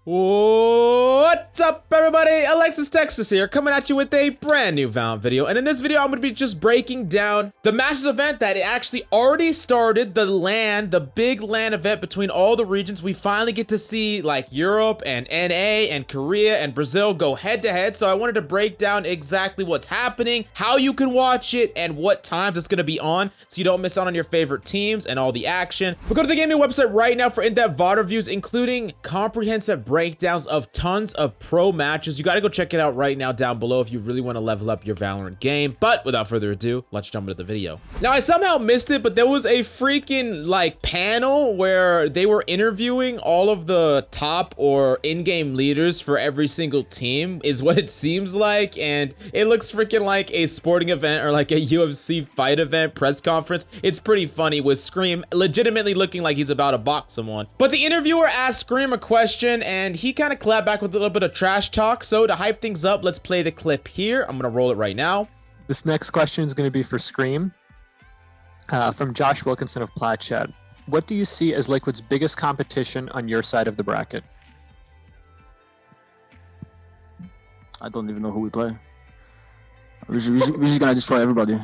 What's up, everybody? Alexis Texas here, coming at you with a brand new Valorant video. And in this video, I'm going to be just breaking down the Masters event that it actually already started, the big LAN event between all the regions. We finally get to see like Europe and NA and Korea and Brazil go head to head. So I wanted to break down exactly what's happening, how you can watch it, and what times it's going to be on so you don't miss out on your favorite teams and all the action. But go to the GameLeap website right now for in-depth VOD reviews, including comprehensive breakdowns of tons of pro matches. You got to go check it out right now down below if you really want to level up your Valorant game. But without further ado, let's jump into the video. Now, I somehow missed it, but there was a freaking like panel where they were interviewing all of the top or in-game leaders for every single team, is what it seems like. And it looks freaking like a sporting event or like a UFC fight event press conference. It's pretty funny with Scream legitimately looking like he's about to box someone. But the interviewer asked Scream a question and he kind of clapped back with a little bit of trash talk. So to hype things up, let's play the clip here. I'm gonna roll it right now. This next question is going to be for Scream, from Josh Wilkinson of Plaid. What do you see as Liquid's biggest competition on your side of the bracket? I don't even know who we play. We're just gonna destroy everybody.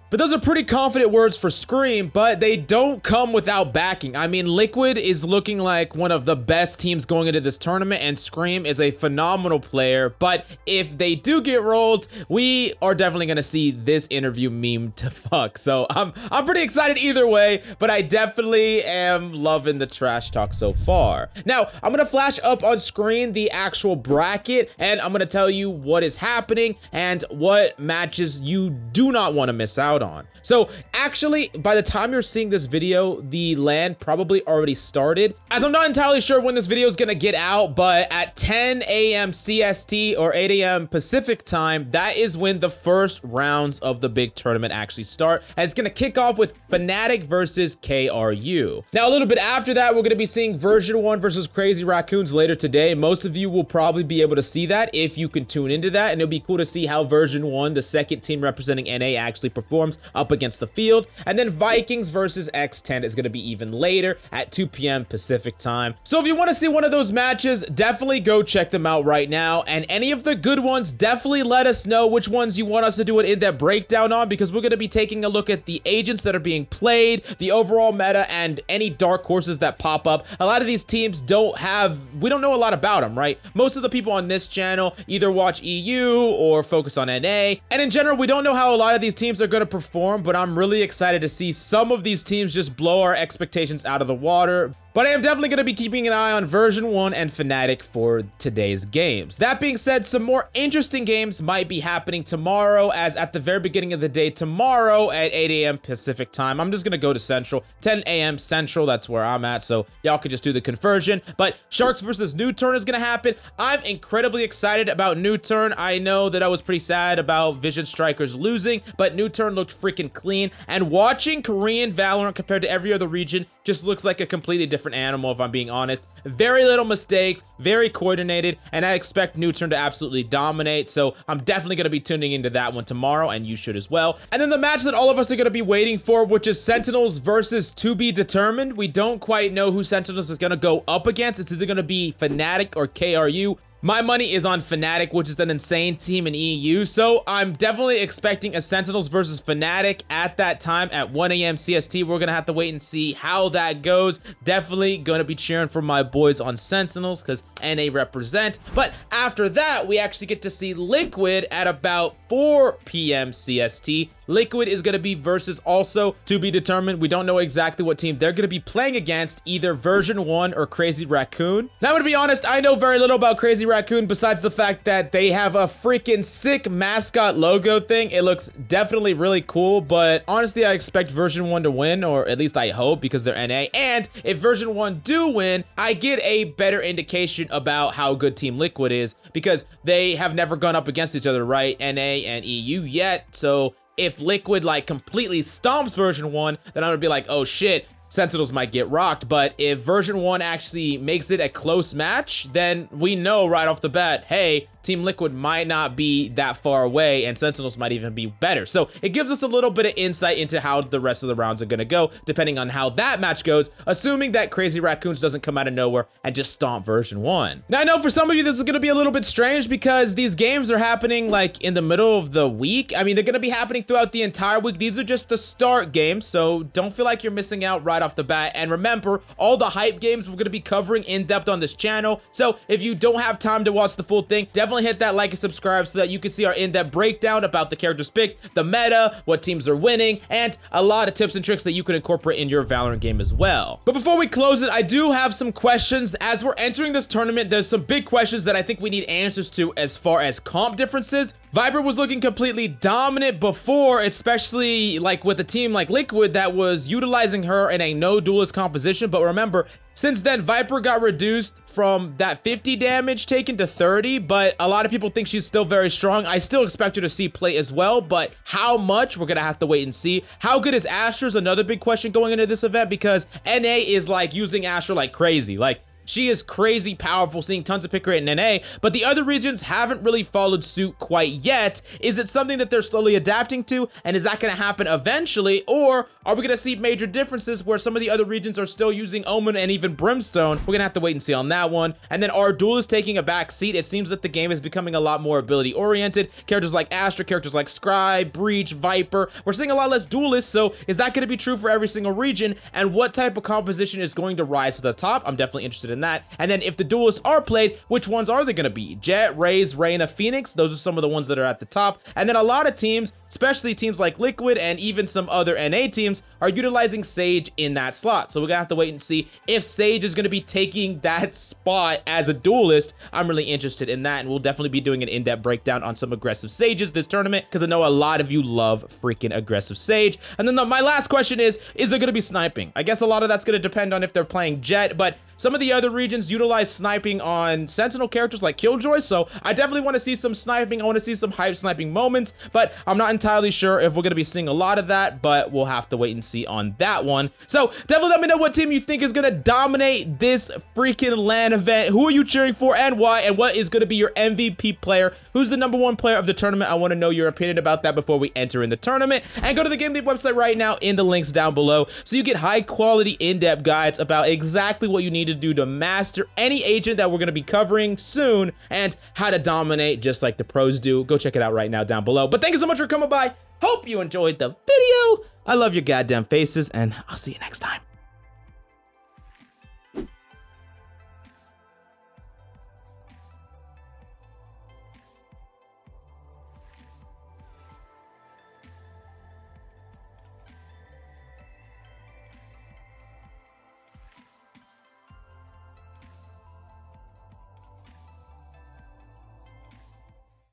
But those are pretty confident words for Scream, but they don't come without backing. I mean, Liquid is looking like one of the best teams going into this tournament, and Scream is a phenomenal player. But if they do get rolled, we are definitely gonna see this interview meme to fuck. So I'm pretty excited either way, but I definitely am loving the trash talk so far. Now, I'm gonna flash up on screen the actual bracket, and I'm gonna tell you what is happening and what matches you do not want to miss out on. So actually, by the time you're seeing this video, the LAN probably already started, as I'm not entirely sure when this video is gonna get out, but at 10 a.m. CST or 8 a.m. Pacific time, that is when the first rounds of the big tournament actually start, and it's gonna kick off with Fnatic versus KRU. Now, a little bit after that, we're gonna be seeing version 1 versus Crazy Raccoons later today. Most of you will probably be able to see that if you can tune into that, and it'll be cool to see how version 1, the second team representing NA, actually performs up against the field. And then Vikings versus X10 is going to be even later at 2 p.m. Pacific time. So if you want to see one of those matches, definitely go check them out right now. And any of the good ones, definitely let us know which ones you want us to do an in-depth breakdown on, because we're going to be taking a look at the agents that are being played, the overall meta, and any dark horses that pop up. A lot of these teams we don't know a lot about them, right? Most of the people on this channel either watch EU or focus on NA. And in general, we don't know how a lot of these teams are going to perform, but I'm really excited to see some of these teams just blow our expectations out of the water. But I am definitely going to be keeping an eye on version 1 and Fnatic for today's games. That being said, some more interesting games might be happening tomorrow, as at the very beginning of the day tomorrow at 8 a.m. Pacific time, I'm just going to go to Central, 10 a.m. Central, that's where I'm at, so y'all could just do the conversion. But Sharks versus New Turn is going to happen. I'm incredibly excited about New Turn. I know that I was pretty sad about Vision Strikers losing, but New Turn looked freaking clean, and watching Korean Valorant compared to every other region just looks like a completely different animal, if I'm being honest. Very little mistakes, very coordinated, and I expect New Turn to absolutely dominate, so I'm definitely going to be tuning into that one tomorrow, and you should as well. And then the match that all of us are going to be waiting for, which is Sentinels versus To Be Determined. We don't quite know who Sentinels is going to go up against. It's either going to be Fnatic or KRU. My money is on Fnatic, which is an insane team in EU, so I'm definitely expecting a Sentinels versus Fnatic at that time at 1 a.m. CST. We're gonna have to wait and see how that goes. Definitely gonna be cheering for my boys on Sentinels because NA represent. But after that, we actually get to see Liquid at about 4 p.m. CST. Liquid is going to be versus also To Be Determined. We don't know exactly what team they're going to be playing against, either version 1 or Crazy Raccoon. Now, I'm going to be honest, I know very little about Crazy Raccoon besides the fact that they have a freaking sick mascot logo thing. It looks definitely really cool, but honestly, I expect version 1 to win, or at least I hope, because they're NA. And if version 1 do win, I get a better indication about how good Team Liquid is, because they have never gone up against each other, right? NA and EU yet, so if Liquid like completely stomps version 1, then I'm gonna be like, oh shit, Sentinels might get rocked. But if version 1 actually makes it a close match, then we know right off the bat, hey, Team Liquid might not be that far away, and Sentinels might even be better. So it gives us a little bit of insight into how the rest of the rounds are gonna go, depending on how that match goes, assuming that Crazy Raccoons doesn't come out of nowhere and just stomp version 1. Now, I know for some of you this is gonna be a little bit strange because these games are happening like in the middle of the week. I mean, they're gonna be happening throughout the entire week. These are just the start games, so don't feel like you're missing out right off the bat. And remember, all the hype games we're gonna be covering in depth on this channel. So if you don't have time to watch the full thing, definitely hit that like and subscribe so that you can see our in-depth breakdown about the characters picked, the meta, what teams are winning, and a lot of tips and tricks that you can incorporate in your Valorant game as well. But before we close it, I do have some questions. As we're entering this tournament, there's some big questions that I think we need answers to as far as comp differences. Viper was looking completely dominant before, especially like with a team like Liquid that was utilizing her in a no duelist composition. But remember, since then, Viper got reduced from that 50 damage taken to 30, but a lot of people think she's still very strong. I still expect her to see play as well, but how much, we're gonna have to wait and see. How good is Asher is another big question going into this event, because NA is like using Asher like crazy. Like, she is crazy powerful, seeing tons of pick rate in NA, but the other regions haven't really followed suit quite yet. Is it something that they're slowly adapting to, and is that going to happen eventually, or are we going to see major differences where some of the other regions are still using Omen and even Brimstone? We're going to have to wait and see on that one. And then are duelists taking a back seat? It seems that the game is becoming a lot more ability oriented. Characters like Astra, characters like Scribe, Breach, Viper, we're seeing a lot less duelists, so is that going to be true for every single region? And what type of composition is going to rise to the top? I'm definitely interested in that. And then if the duelists are played, which ones are they going to be? Jet, Raze, Reyna, Phoenix, those are some of the ones that are at the top. And then a lot of teams, especially teams like Liquid and even some other NA teams, are utilizing Sage in that slot. So we're gonna have to wait and see if Sage is gonna be taking that spot as a duelist. I'm really interested in that, and we'll definitely be doing an in-depth breakdown on some aggressive Sages this tournament, because I know a lot of you love freaking aggressive Sage. And then my last question is there gonna be sniping? I guess a lot of that's gonna depend on if they're playing Jet, but some of the other regions utilize sniping on Sentinel characters like Killjoy, so I definitely want to see some sniping. I want to see some hype sniping moments, but I'm not entirely sure if we're going to be seeing a lot of that, but we'll have to wait and see on that one. So definitely let me know what team you think is going to dominate this freaking LAN event. Who are you cheering for and why? And what is going to be your MVP player? Who's the #1 player of the tournament? I want to know your opinion about that before we enter in the tournament. And go to the GameLeap website right now in the links down below so you get high quality in-depth guides about exactly what you need to do to master any agent that we're going to be covering soon and how to dominate just like the pros do. Go check it out right now down below. But thank you so much for coming by. Hope you enjoyed the video. I love your goddamn faces, and I'll see you next time.